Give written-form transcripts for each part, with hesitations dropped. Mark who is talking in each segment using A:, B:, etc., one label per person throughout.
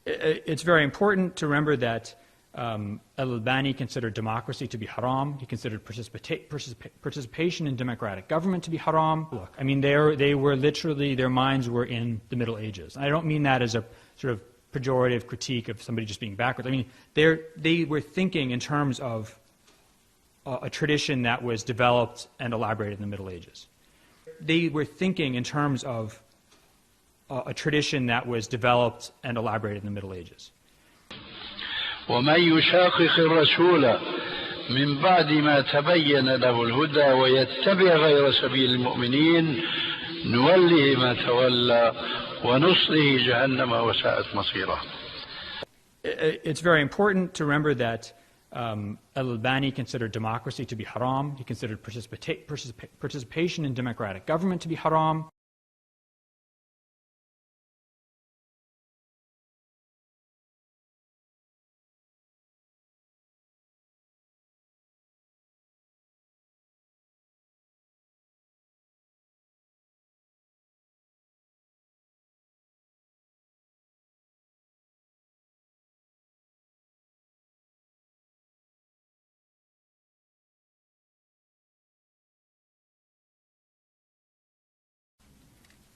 A: It's very important to remember that Albani considered democracy to be haram. He considered participation in democratic government to be haram. Look, I mean, they were literally, their minds were in the Middle Ages. I don't mean that as a sort of pejorative critique of somebody just being backwards. I mean, they were thinking in terms of a tradition that was developed and elaborated in the Middle Ages. They were thinking in terms of a tradition that was developed and elaborated in the Middle Ages.
B: ومن يشاقق الرسول من بعد ما تبين له الهدى ويتبع غير سبيل المؤمنين نوله ما تولى ونصله جهنم وساءت مصيره.
A: It's very important to remember that Albani considered democracy to be haram. He considered participation in democratic government to be haram.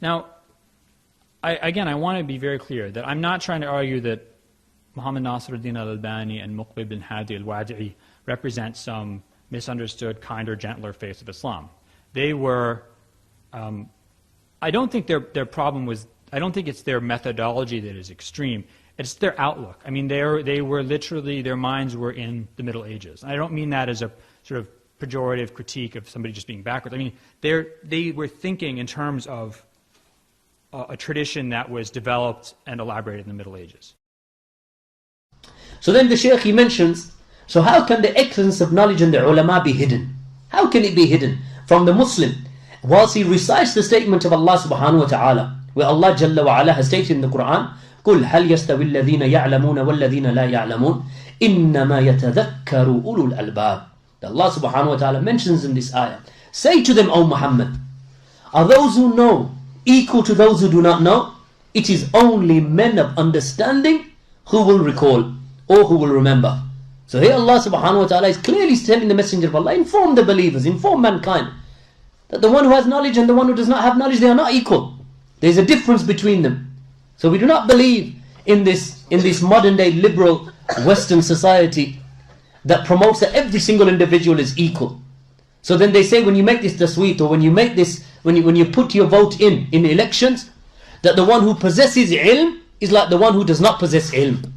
A: Now, I want to be very clear that I'm not trying to argue that Muhammad Nasiruddin al-Albani and Muqbil bin Hadi al-Wadi'i represent some misunderstood, kinder, gentler face of Islam. They were, I don't think their problem was, I don't think it's their methodology that is extreme. It's their outlook. I mean, they were literally, their minds were in the Middle Ages. I don't mean that as a sort of pejorative critique of somebody just being backwards. I mean, they were thinking in terms of a tradition that was developed and elaborated in the Middle Ages.
C: So then the Shaykh, he mentions, so how can the excellence of knowledge and the ulama be hidden? How can it be hidden from the Muslim? Whilst he recites the statement of Allah subhanahu wa ta'ala, where Allah Jalla wa ala has stated in the Quran, قُلْ هَلْ يَسْتَوِي الَّذِينَ يَعْلَمُونَ وَالَّذِينَ لَا يَعْلَمُونَ إِنَّمَا يَتَذَكَّرُ أُولُو الْأَلْبَابِ. Allah subhanahu wa ta'ala mentions in this ayah, say to them, O Muhammad, are those who know equal to those who do not know? It is only men of understanding who will recall or who will remember. So here Allah subhanahu wa ta'ala is clearly telling the Messenger of Allah, inform the believers, inform mankind, that the one who has knowledge and the one who does not have knowledge, they are not equal. There is a difference between them. So we do not believe in this modern day liberal Western society that promotes that every single individual is equal. So then they say when you make this tasweet, or when you make this, when you put your vote in elections, that the one who possesses ilm is like the one who does not possess ilm.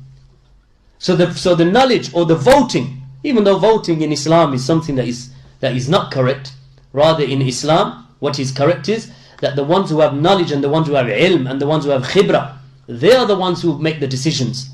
C: So the knowledge or the voting, even though voting in Islam is something that is not correct, rather in Islam what is correct is that the ones who have knowledge and the ones who have ilm and the ones who have khibra, they are the ones who make the decisions.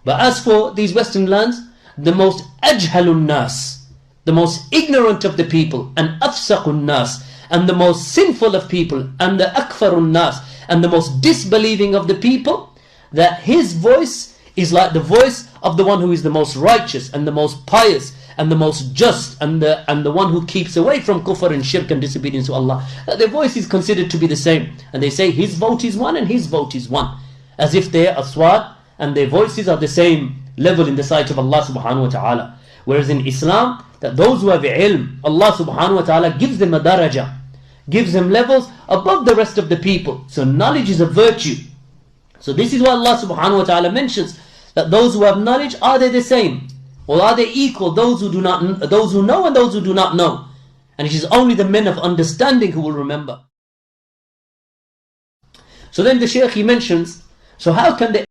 C: But as for these Western lands, the most ajhalun nas, the most ignorant of the people, and afsaqun nas, and the most sinful of people, and the akfarun nas, and the most disbelieving of the people, that his voice is like the voice of the one who is the most righteous and the most pious and the most just and the one who keeps away from kufr and shirk and disobedience to Allah. That their voice is considered to be the same, and they say his vote is one and his vote is one, as if their aswat and their voices are the same level in the sight of Allah subhanahu wa ta'ala. Whereas in Islam, that those who have ilm, Allah subhanahu wa ta'ala gives them a daraja, gives them levels above the rest of the people. So knowledge is a virtue. So this is why Allah subhanahu wa ta'ala mentions that those who have knowledge, are they the same? Or are they equal, those who know and those who do not know? And it is only the men of understanding who will remember. So then the Shaykh, he mentions, so how can the